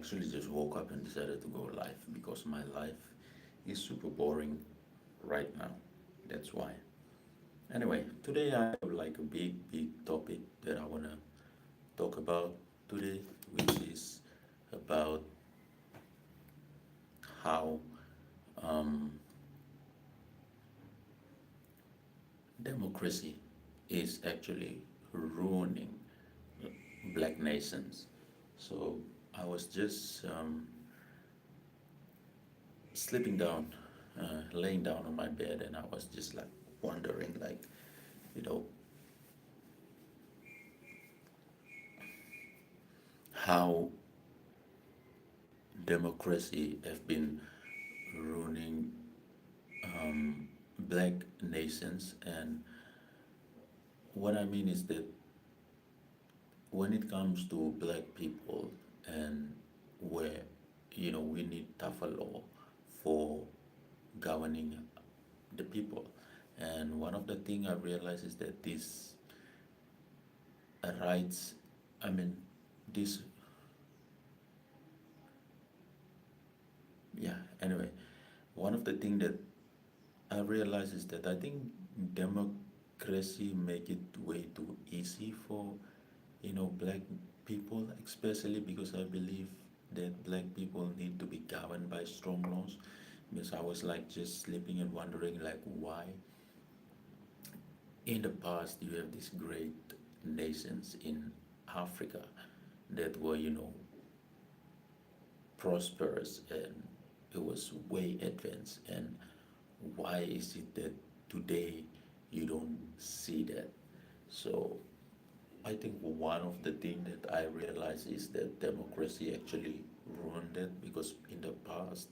actually just woke up and decided to go live because my life is super boring right now. That's why. Anyway, today I have like a big topic that I wanna talk about today, which is about how um, democracy is actually ruining black nations. So I was just sleeping down, laying down on my bed, and I was just like wondering, like, you know, how democracy have been ruining black nations. And what I mean is that when it comes to black people and where, we need tougher law for governing the people. And one of the thing I realized is that these rights, I mean, this, yeah, anyway, one of the thing that I realize is that I think democracy make it way too easy for, black people, especially because I believe that black people need to be governed by strong laws. Because I was like just sleeping and wondering like why in the past you have these great nations in Africa that were, prosperous and it was way advanced. And why is it that today you don't see that? So I think one of the things that I realize is that democracy actually ruined it because in the past,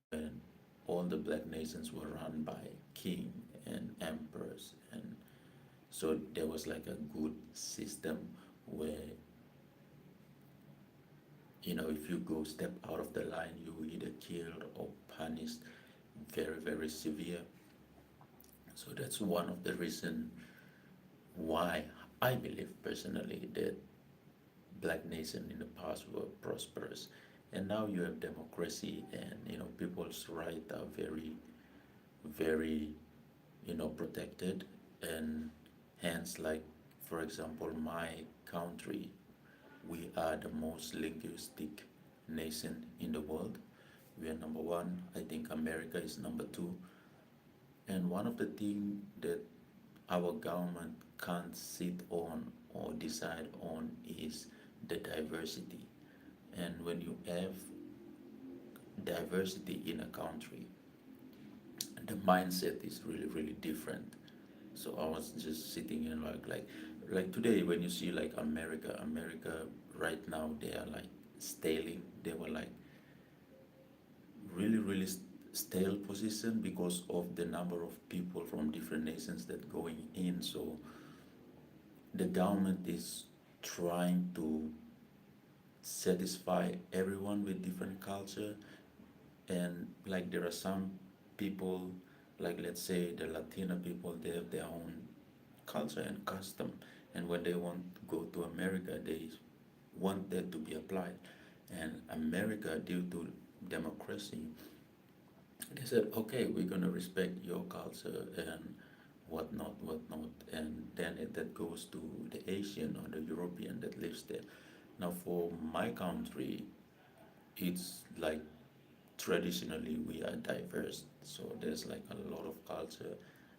when all the black nations were run by king and emperors, and so there was like a good system where, if you go step out of the line, you either killed or punished very severe. So that's one of the reason why I believe personally that black nation in the past were prosperous. And now you have democracy and people's rights are very protected. And hence, like, for example, my country, we are the most linguistic nation in the world. We are number one. I think America is number two. And one of the things that our government can't sit on or decide on is the diversity. And when you have diversity in a country, the mindset is really different. So I was just sitting and like today when you see like America right now they are like staling. They were like really stale position because of the number of people from different nations that going in. So the government is trying to satisfy everyone with different culture. And like there are some people, like let's say the Latino people, they have their own culture and custom, and when they want to go to America they want that to be applied. And America, due to democracy, they said, okay, we're going to respect your culture and whatnot. And then that goes to the Asian or the European that lives there. Now, for my country, it's like traditionally we are diverse. So there's like a lot of culture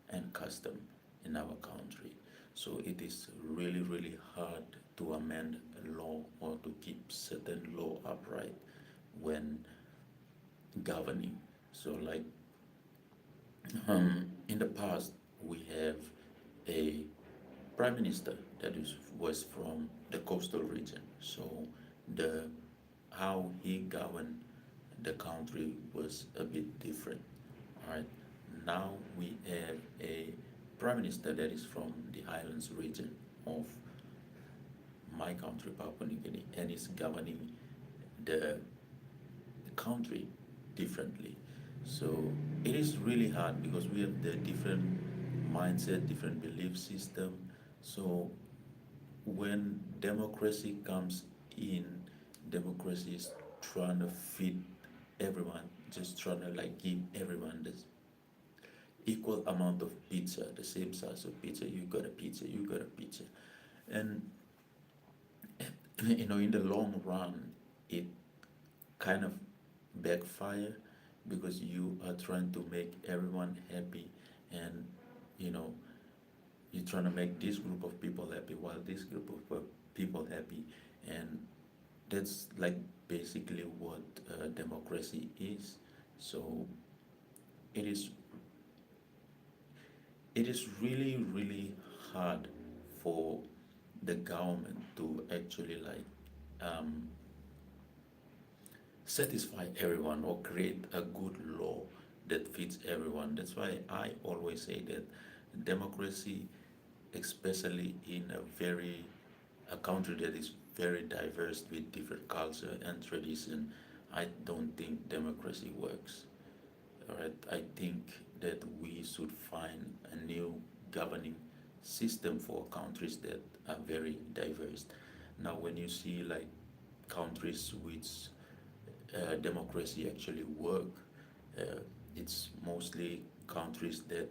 and custom in our country. So it is really hard to amend a law or to keep certain law upright when governing. So like in the past, we have a prime minister that was from the coastal region. So the how he governed the country was a bit different. All right. Now we have a prime minister that is from the islands region of my country, Papua New Guinea, and is governing the country differently. So it is really hard because we have the different mindset, different belief system. So when democracy comes in, democracy is trying to feed everyone, just trying to like give everyone this equal amount of pizza, the same size of pizza. You got a pizza, you got a pizza. And in the long run, it kind of backfire because you are trying to make everyone happy, and you know you're trying to make this group of people happy while this group of people happy, and that's like basically what democracy is. So it is it is really really hard for the government to actually like um, satisfy everyone or create a good law that fits everyone. That's why I always say that democracy, especially in a country that is very diverse with different culture and tradition, I don't think democracy works. All right, I think that we should find a new governing system for countries that are very diverse. Now, when you see like countries which democracy actually work, it's mostly countries that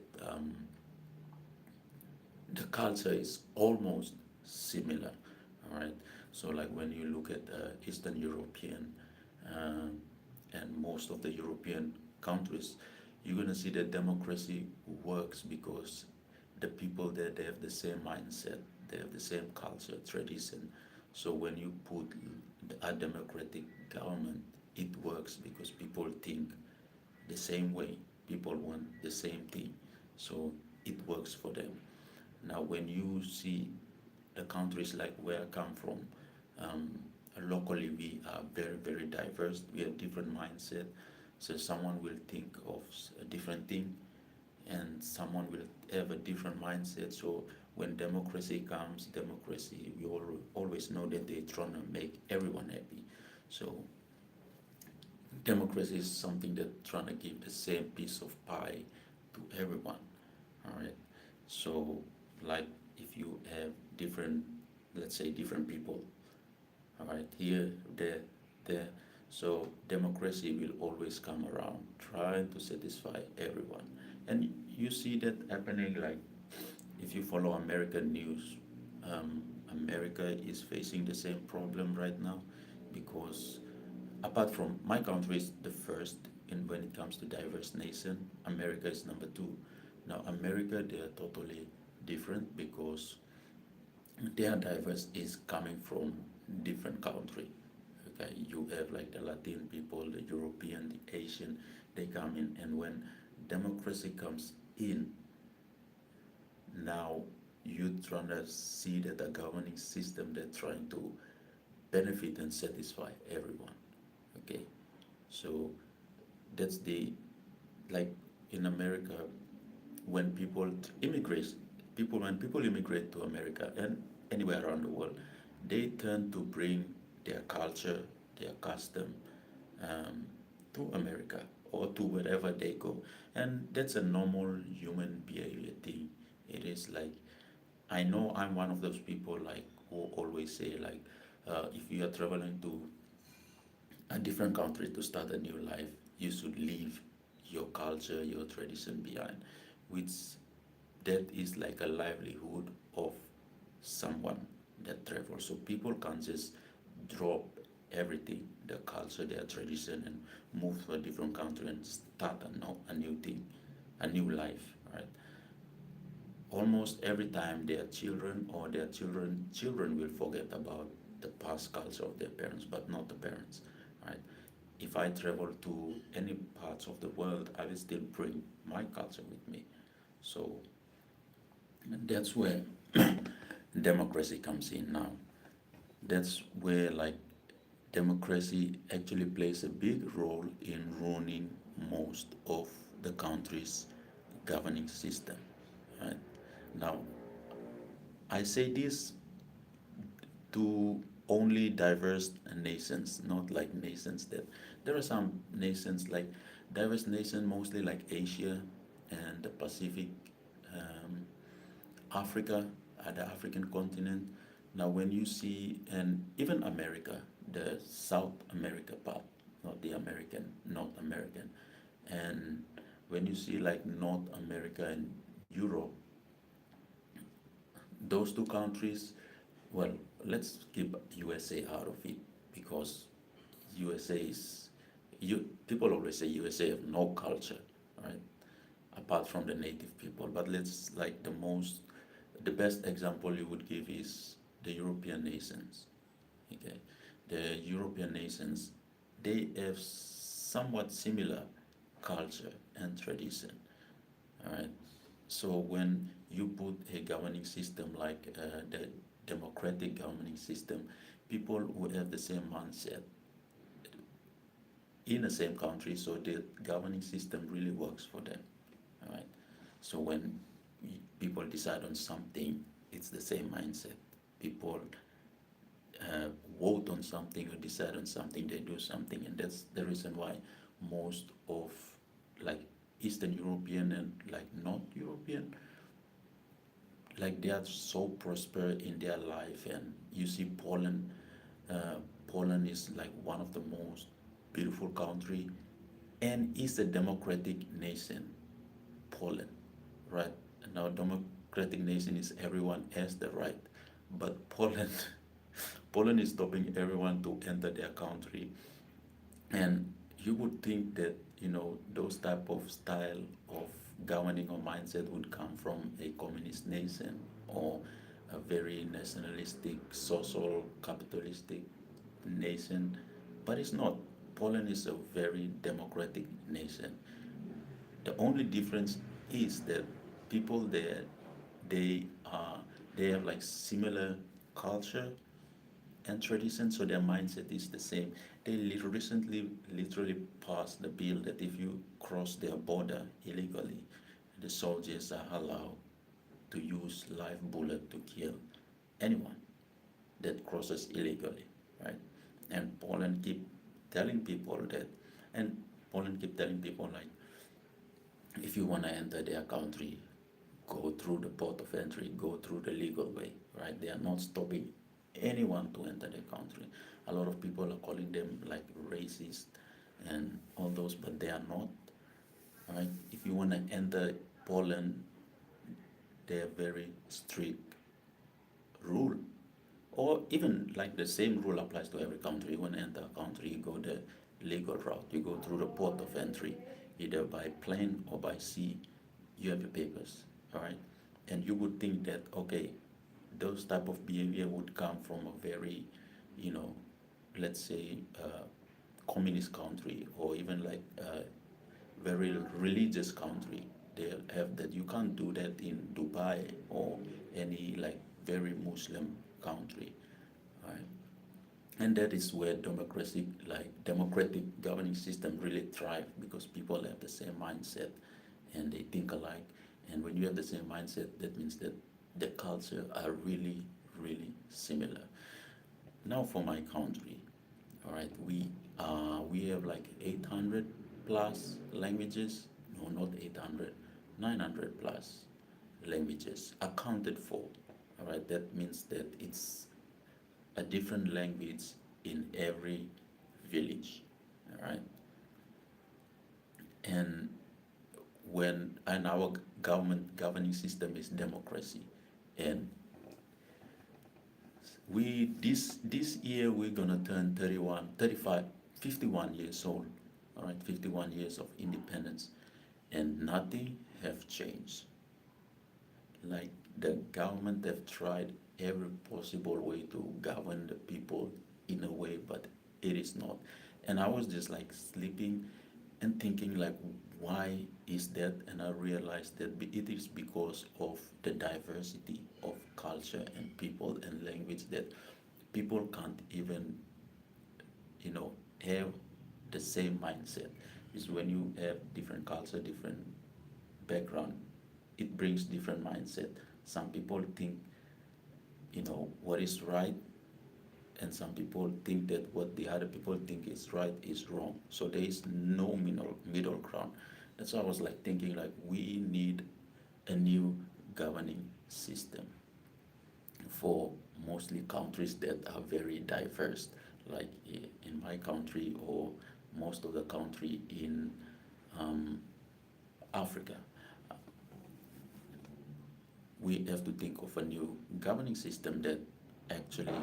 the culture is almost similar. All right, so like when you look at Eastern European uh, and most of the European countries, you're gonna see that democracy works because the people there, they have the same mindset, they have the same culture, tradition. So when you put a democratic government, it works because people think the same way, people want the same thing, so it works for them. Now, when you see the countries like where I come from, um, locally we are very, very diverse. We have different mindset. So someone will think of a different thing, and someone will have a different mindset. So when democracy comes, democracy, we always know that they're trying to make everyone happy. So democracy is something that trying to give the same piece of pie to everyone. All right. So like if you have different, let's say different people, all right, here, there. So democracy will always come around, trying to satisfy everyone. And you see that happening like if you follow American news, America is facing the same problem right now because apart from my country is the first in when it comes to diverse nation, America is number two. Now America they are totally different because their diverse is coming from different country. Okay, you have like the Latin people, the European, the Asian, they come in, and when democracy comes in, now you're trying to see that the governing system they're trying to benefit and satisfy everyone. Okay, so that's the like in America when people immigrate to America and anywhere around the world, they tend to bring their culture, their custom um, to America or to wherever they go, and that's a normal human behavior thing. It is like I know I'm one of those people like who always say like if you are traveling to a different country to start a new life, you should leave your culture, your tradition behind, which that is like a livelihood of someone that travels. So people can't just drop everything, their culture, their tradition, and move to a different country and start a new thing, a new life, right? Almost every time their children or their children will forget about the past culture of their parents, but not the parents, right? If I travel to any parts of the world, I will still bring my culture with me. So that's where democracy comes in now. That's where like democracy actually plays a big role in ruining most of the country's governing system. Right? Now, I say this to only diverse nations, not like nations that there are some nations like diverse nations, mostly like Asia and the Pacific, um, Africa, the African continent. Now, when you see, and even America, the South America part, not the American, North American. And when you see like North America and Europe, those two countries, well, let's keep USA out of it because USA is, people always say USA have no culture, right? Apart from the native people. But let's like the best example you would give is the European nations. Okay, the European nations, they have somewhat similar culture and tradition. All right. So when you put a governing system like the democratic governing system, people who have the same mindset in the same country, so the governing system really works for them. All right. So when people decide on something, it's the same mindset. People uh, vote on something or decide on something, they do something, and that's the reason why most of like Eastern European and like North European, like they are so prosper in their life. And you see Poland, Poland is like one of the most beautiful country, and is a democratic nation. Poland, right? Now, democratic nation is everyone has the right, but Poland, Poland is stopping everyone to enter their country. And you would think that, those type of style of governing or mindset would come from a communist nation or a very nationalistic, social, capitalistic nation, but it's not. Poland is a very democratic nation. The only difference is that people there, they are they have like similar culture and tradition, so their mindset is the same. They recently literally passed the bill that if you cross their border illegally, the soldiers are allowed to use live bullet to kill anyone that crosses illegally, right? And Poland keep telling people that, and Poland keep telling people like, if you want to enter their country, go through the port of entry, go through the legal way, right? They are not stopping anyone to enter the country. A lot of people are calling them like racist and all those, but they are not, right? If you want to enter Poland, they are very strict rule. Or even like the same rule applies to every country. You want to enter a country, you go the legal route. You go through the port of entry, either by plane or by sea. You have your papers, all right? And you would think that, okay, those type of behavior would come from a very, you know, let's say, communist country, or even like very religious country. They have that. You can't do that in Dubai or any like very Muslim country, right? And that is where democracy, like democratic governing system, really thrive because people have the same mindset and they think alike. And when you have the same mindset, that means that the culture are really, really similar. Now for my country, all right, we have like 800 plus languages. No, not 800, 900 plus languages accounted for. All right, that means that it's a different language in every village. All right, and our government governing system is democracy, and this year we're gonna turn 31, 35, 51 years old. All right, 51 years of independence, and nothing have changed. Like the government have tried every possible way to govern the people in a way, but it is not. And I was just like sleeping and thinking like, why is that? And I realized that it is because of the diversity of culture and people and language, that people can't even, have the same mindset. Is when you have different culture, different background, it brings different mindset. Some people think, what is right, and some people think that what the other people think is right is wrong. So there is no middle ground. That's why I was like thinking like we need a new governing system for mostly countries that are very diverse, like in my country or most of the country in um, Africa. We have to think of a new governing system that actually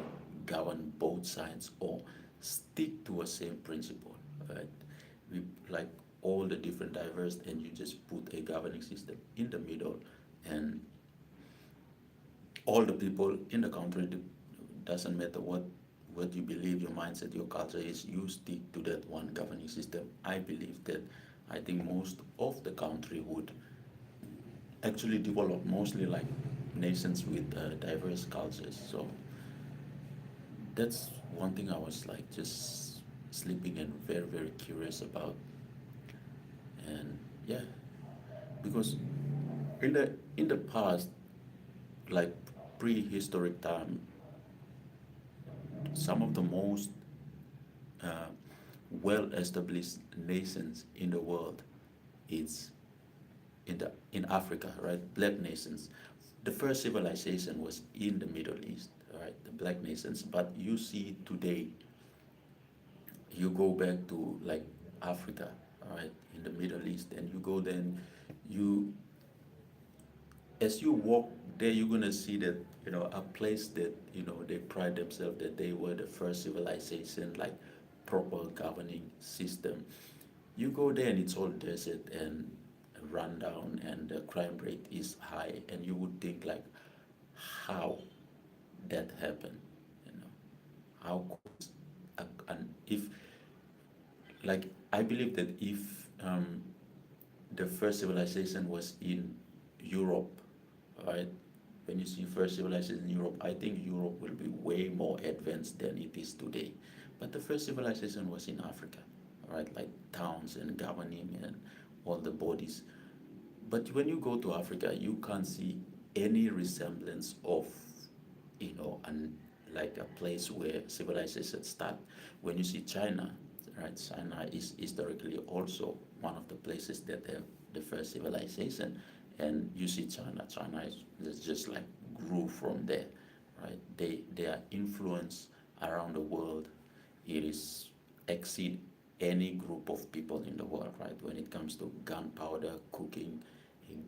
govern both sides or stick to a same principle, right? We like all the different diverse, and you just put a governing system in the middle, and all the people in the country, doesn't matter what you believe, your mindset, your culture is, you stick to that one governing system. I believe that, I think most of the country would actually develop mostly like nations with diverse cultures. So that's one thing I was like just sleeping and very very curious about. And yeah, because in the past, like prehistoric time, some of the most uh, well-established nations in the world, it's in Africa, right? Black nations. The first civilization was in the Middle East, right? The black nations. But you see today, you go back to like Africa, right, in the Middle East, and you go then, you as you walk there, you're gonna see that a place that they pride themselves that they were the first civilization, like proper governing system. You go there and it's all desert and rundown, and the crime rate is high, and you would think like how that happened, you know, how could and if like I believe that if the first civilization was in Europe, right? When you see first civilization in Europe, I think Europe will be way more advanced than it is today. But the first civilization was in Africa, right? Like towns and governing and all the bodies. But when you go to Africa, you can't see any resemblance of, and like a place where civilization start. When you see China, right? China is historically also one of the places that have the first civilization, and you see China is just like grew from there, right? Their influence around the world, it is exceed any group of people in the world, right? When it comes to gunpowder, cooking,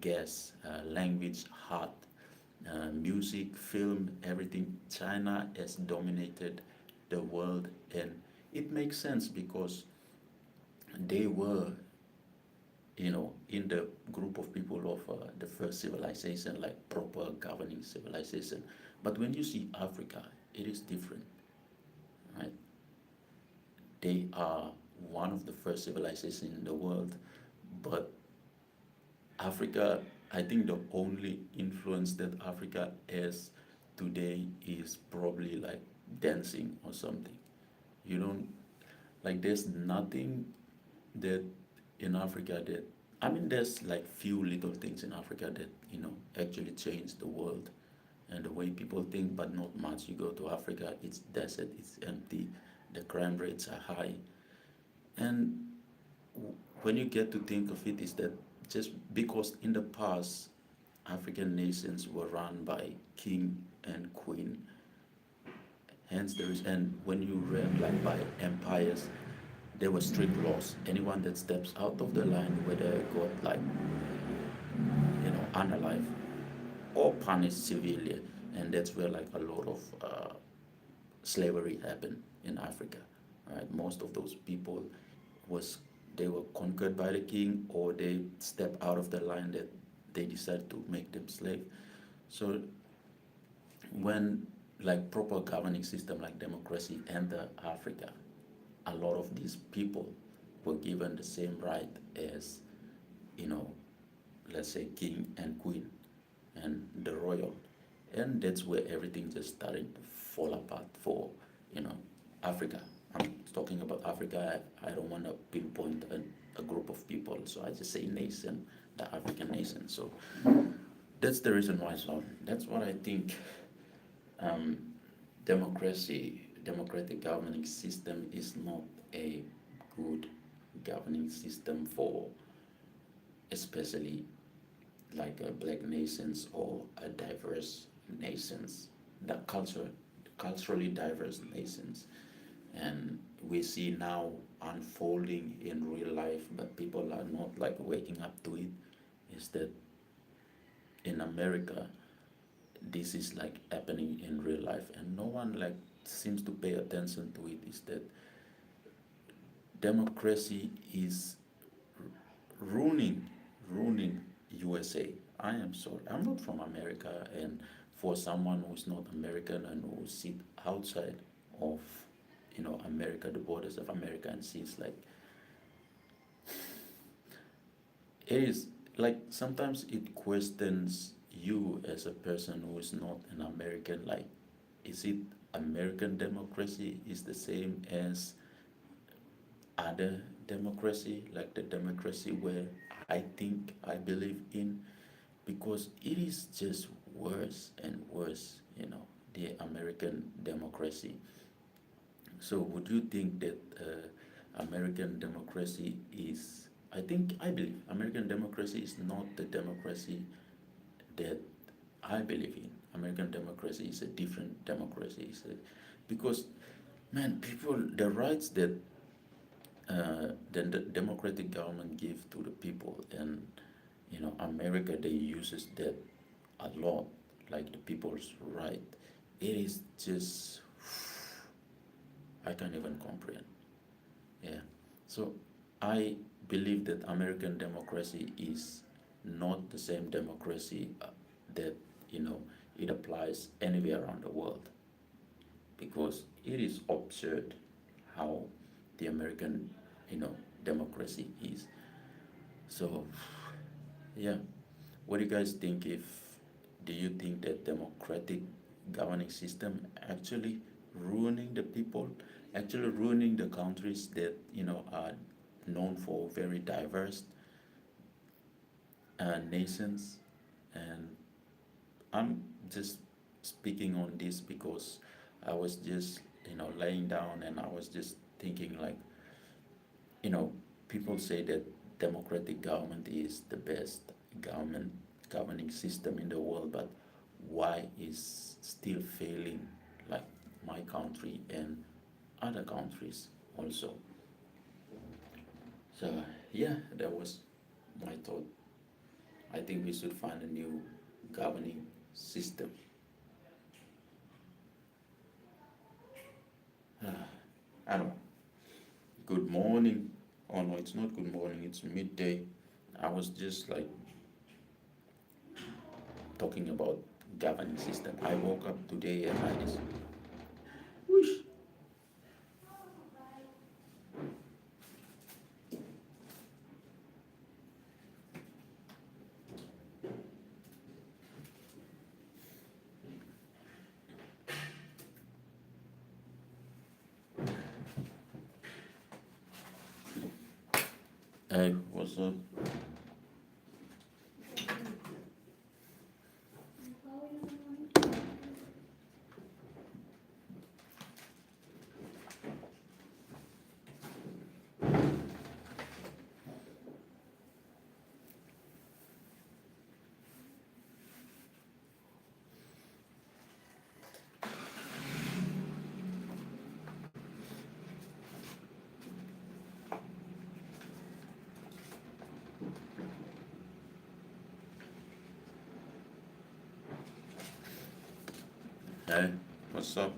gas, language, art, music, film, everything, China has dominated the world, and it makes sense because they were, in the group of people of the first civilization, like proper governing civilization. But when you see Africa, it is different, right? They are one of the first civilizations in the world, but Africa, I think the only influence that Africa has today is probably like dancing or something. You don't like there's nothing that in Africa that I mean there's like few little things in Africa that actually change the world and the way people think, but not much. You go to Africa, it's desert, it's empty, the crime rates are high, and when you get to think of it, is that just because in the past African nations were run by king and queen, hence there is, and when you read like by empires, there were strict laws. Anyone that steps out of the line, whether got like unalive or punished severely, and that's where like a lot of slavery happened in Africa, right? Most of those people was they were conquered by the king, or they stepped out of the line that they decided to make them slave. So when like proper governing system like democracy entered Africa, a lot of these people were given the same right as, you know, let's say king and queen and the royal. And that's where everything just started to fall apart for, Africa. I'm talking about Africa. I don't want to pinpoint a group of people, so I just say nation, the African nation. So that's the reason why. So that's what I think. Um, democratic governing system is not a good governing system for, especially like black nations or diverse nations, the culturally diverse nations. and we see now unfolding in real life, but people are not like waking up to it, is that in America, this is like happening in real life, and no one like seems to pay attention to it. Is that democracy is ruining ruining USA. I am sorry. I'm not from America, and for someone who's not American and who sit outside of America, the borders of America, and sees like it is like sometimes it questions you as a person who is not an American. Like, is it American democracy is the same as other democracy, like the democracy where I think I believe in? Because it is just worse and worse, the American democracy. So, would you think that American democracy is? I believe American democracy is not the democracy that I believe in. American democracy is a different democracy. Because, man, people, the rights that the democratic government give to the people, and America, they uses that a lot, like the people's right. It is just I can't even comprehend. Yeah. So I believe that American democracy is not the same democracy that it applies anywhere around the world, because it is absurd how the American democracy is. So yeah, what do you guys think? If do you think that democratic governing system actually ruining the people, actually ruining the countries that are known for very diverse nations? And I'm just speaking on this because I was just laying down, and I was just thinking like, you know, people say that democratic government is the best government governing system in the world, but why is still failing, like my country and other countries also? So yeah, that was my thought. I think we should find a new governing system. I don't know. Good morning. Oh no, it's not good morning, it's midday. I was just like talking about governing system. I woke up today and I just whoosh. Hey, what's up? Hey, what's up?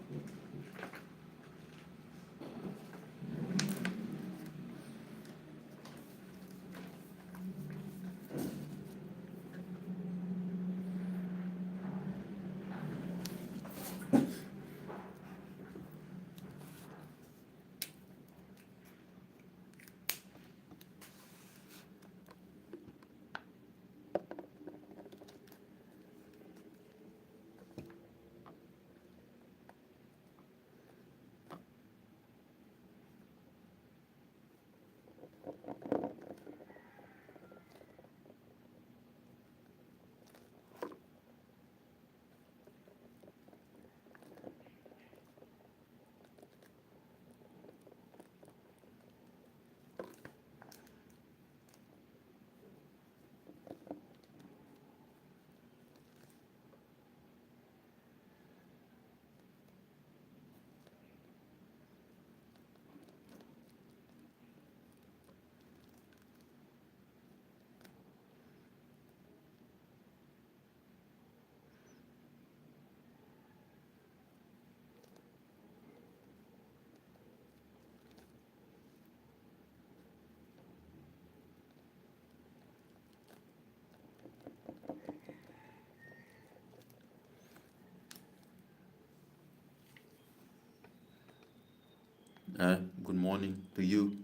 Good morning to you.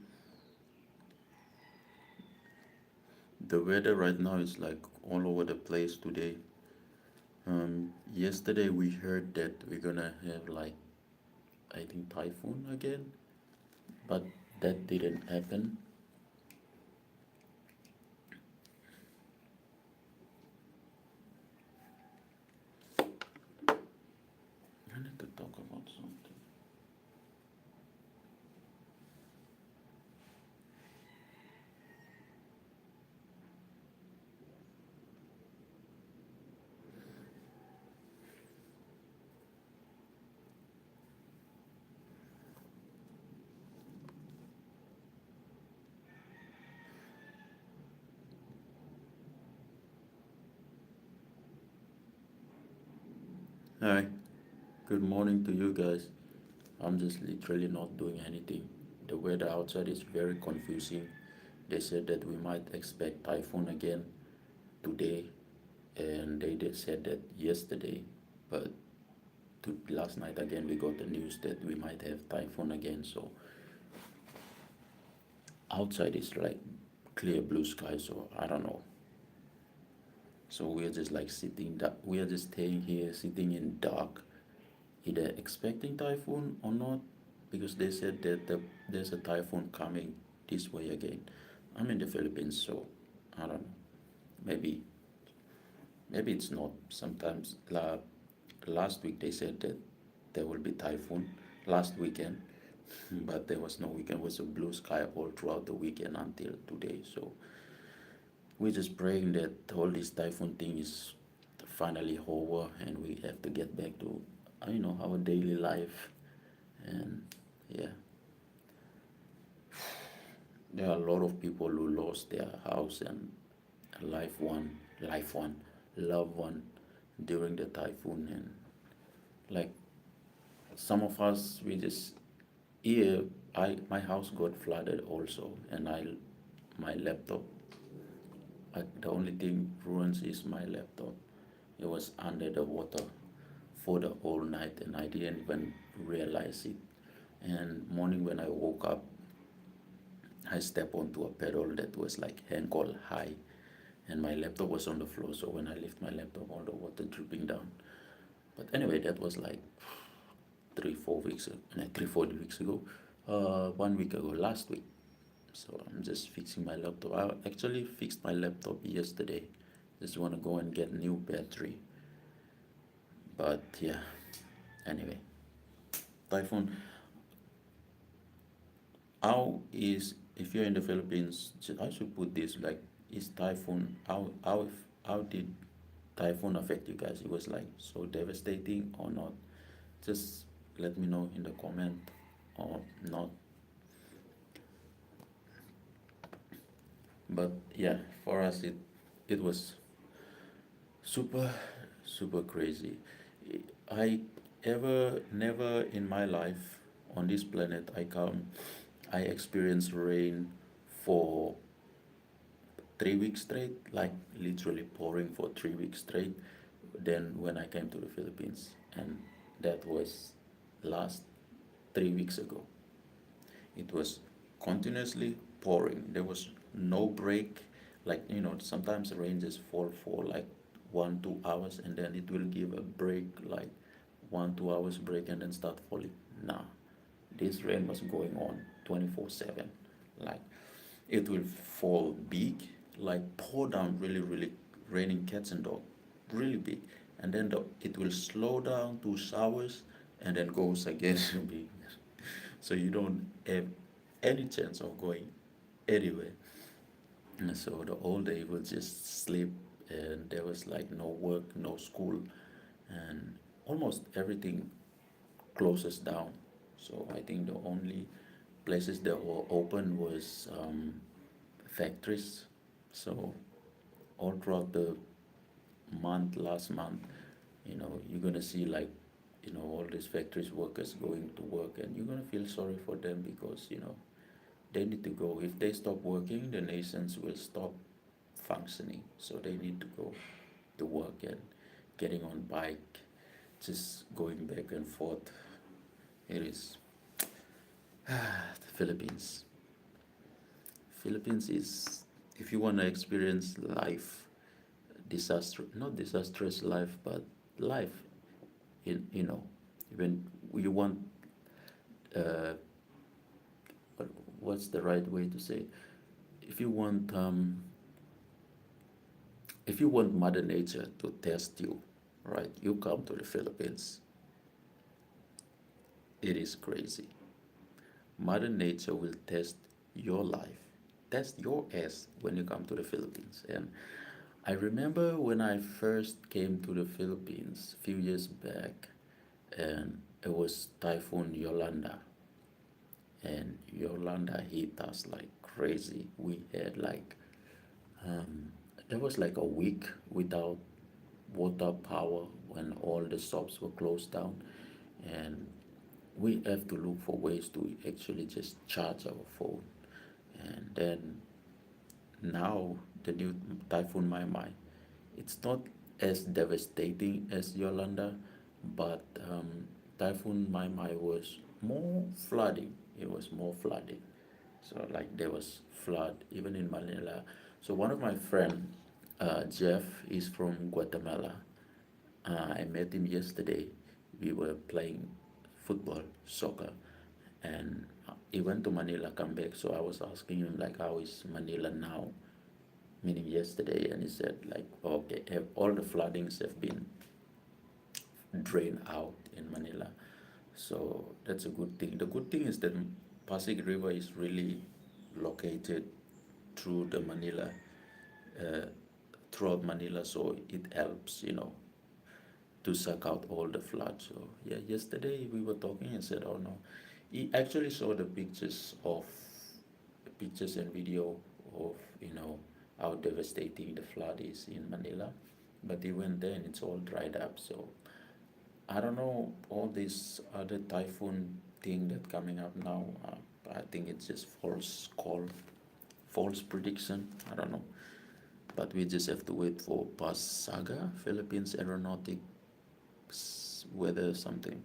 The weather right now is like all over the place today. Yesterday we heard that we're gonna have like, I think, typhoon again, but that didn't happen. I need to talk about something. Hi, good morning to you guys. I'm just literally not doing anything. The weather outside is very confusing. They said that we might expect typhoon again today, and they did said that yesterday, but last night again we got the news that we might have typhoon again. So outside is like clear blue sky. So I don't know. So we're just like sitting that we are just staying here, sitting in dark, either expecting typhoon or not, because they said that there's a typhoon coming this way again. I'm in the Philippines, so I don't know. Maybe maybe it's not. Sometimes last week they said that there will be typhoon last weekend, but there was no weekend. It was a blue sky all throughout the weekend until today. So we're just praying that all this typhoon thing is finally over and we have to get back to our daily life. And yeah, there are a lot of people who lost their house and life one loved one during the typhoon. And like some of us, we just here, my house got flooded also, and my laptop, the only thing ruins is my laptop. It was under the water for the whole night, and I didn't even realize it. And morning when I woke up, I stepped onto a pedal that was like ankle high, and my laptop was on the floor. So when I lift my laptop, all the water dripping down. But anyway, that was like 3 4 weeks, 3 4 weeks ago, 1 week ago, last week. So I'm just fixing my laptop. I actually fixed my laptop yesterday. Just want to go and get new battery. But yeah, anyway, typhoon. How is if you're in the Philippines? I should put this like, is typhoon how did typhoon affect you guys? It was like so devastating or not? Just let me know in the comment or not. But yeah, for us it was super super crazy. I ever never in my life on this planet I experienced rain for 3 weeks straight, like literally pouring for 3 weeks straight. Then when I came to the Philippines, and that was last 3 weeks ago. It was continuously pouring. There was no break. Like, sometimes the rain just fall for like 1 2 hours and then it will give a break, like 1 2 hours break and then start falling. Nah, this rain was going on 24/7. Like it will fall big, like pour down really, really raining cats and dog, really big. And then it will slow down to showers and then goes again big. So you don't have any chance of going anywhere. And so the whole day was just sleep, and there was like no work, no school, and almost everything closes down. So I think the only places that were open was factories. So all throughout the last month, you're gonna see like, all these factories workers going to work, and you're gonna feel sorry for them because they need to go. If they stop working, the nations will stop functioning. So they need to go to work and getting on bike, just going back and forth. It is. The Philippines. Philippines is, if you want to experience life, disaster, not disastrous life, but life, you know, when you want, uh, what's the right way to say it? If you want, if you want Mother Nature to test you, right, you come to the Philippines. It is crazy. Mother Nature will test your life, test your ass when you come to the Philippines. And I remember when I first came to the Philippines a few years back, and it was Typhoon Yolanda. And Yolanda hit us like crazy. We had like, there was like a week without water power when all the shops were closed down. And we have to look for ways to actually just charge our phone. And then now the new Typhoon Mai Mai, it's not as devastating as Yolanda, but Typhoon Mai Mai was more flooding. It was more flooding. So like there was flood even in Manila. So one of my friend, Jeff, is from Guatemala. I met him yesterday. We were playing football, soccer, and he went to Manila, come back. So I was asking him like, how is Manila now? Meaning yesterday, and he said like, okay, all the floodings have been drained out in Manila. So that's a good thing. The good thing is that Pasig River is really located through the Manila, uh, throughout Manila, so it helps, to suck out all the flood. So yeah, yesterday we were talking and said, oh no, he actually saw the pictures and video of how devastating the flood is in Manila, but he went there and it's all dried up. So I don't know all this other typhoon thing that coming up now. I think it's just false prediction. I don't know, but we just have to wait for PASAGA, Philippines Aeronautics weather something.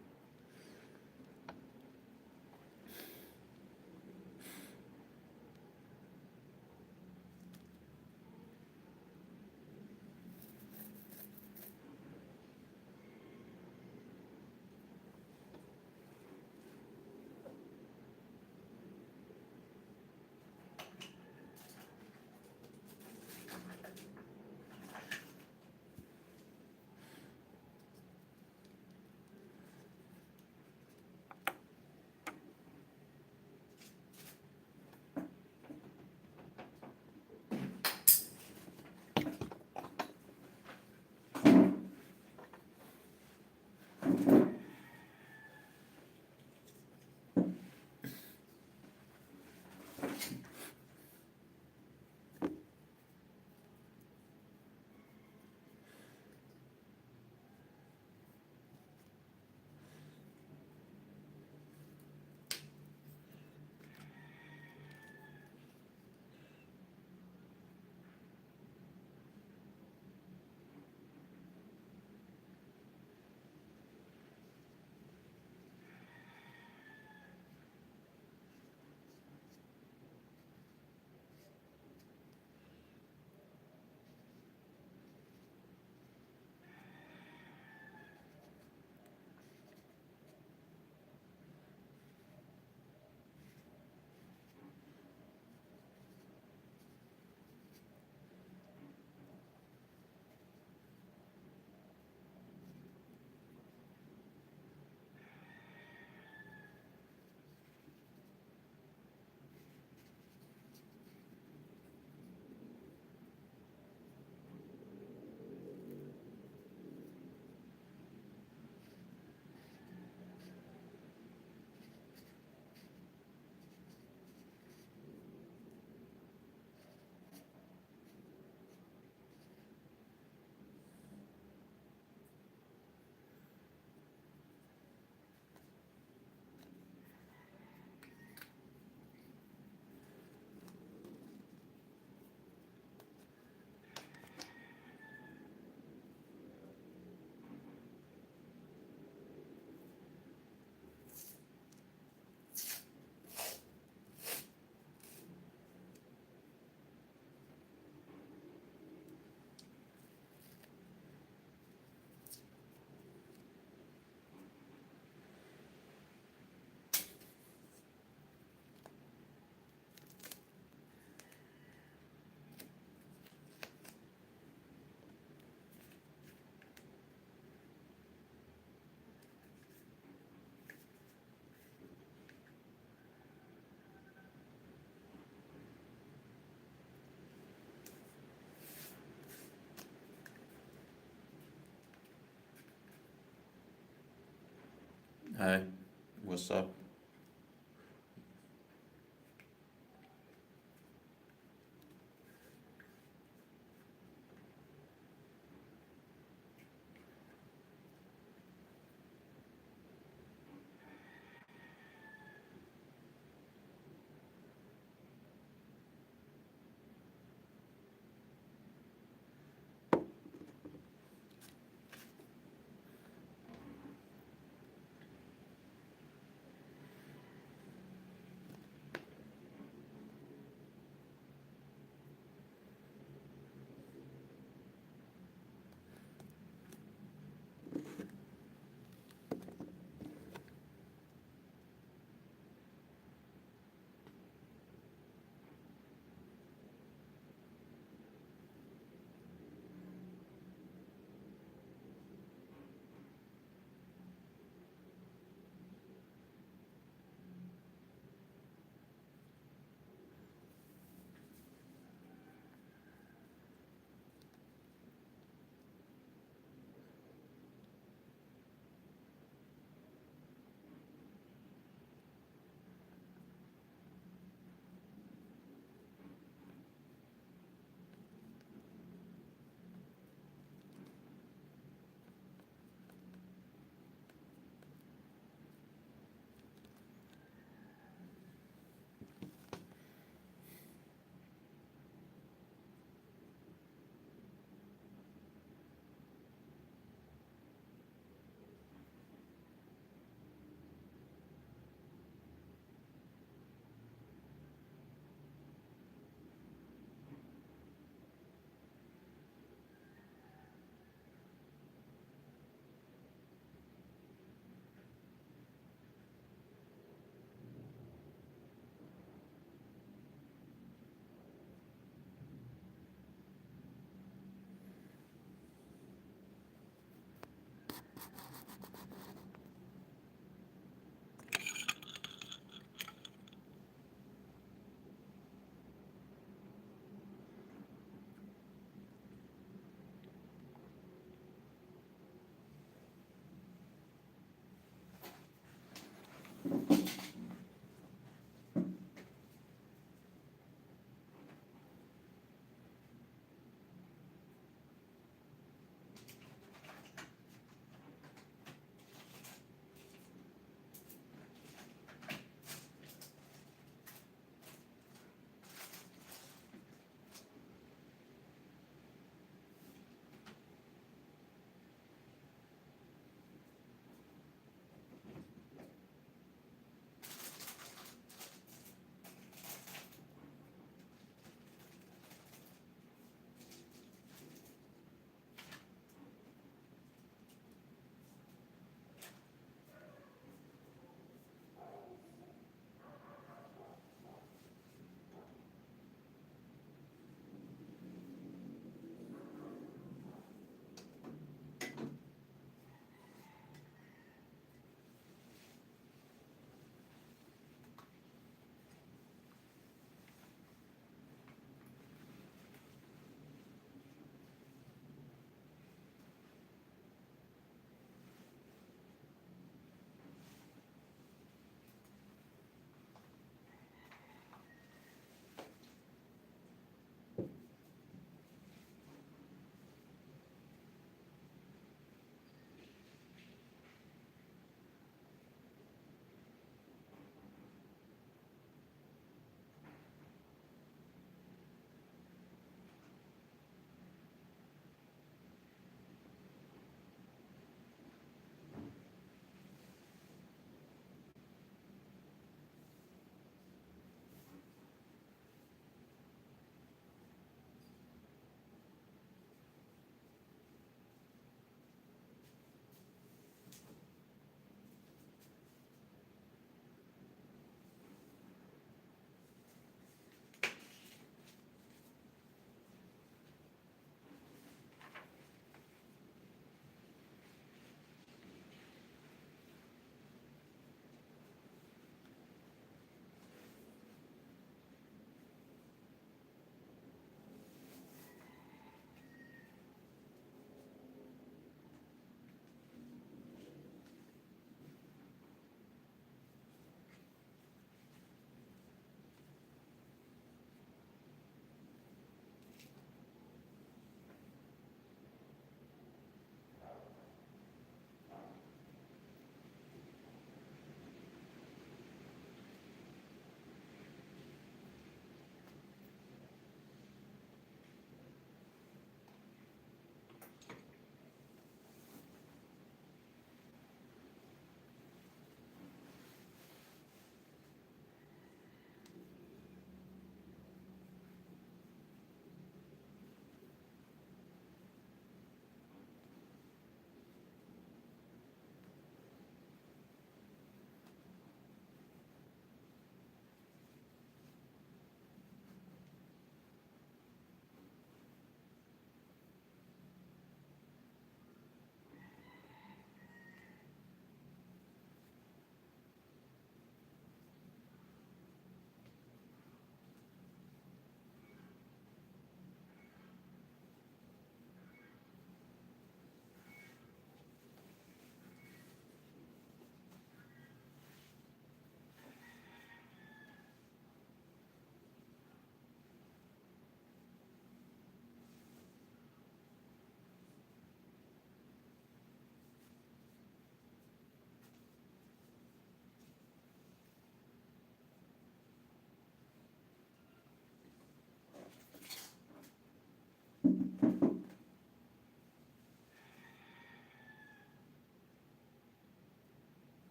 Hi, what's up?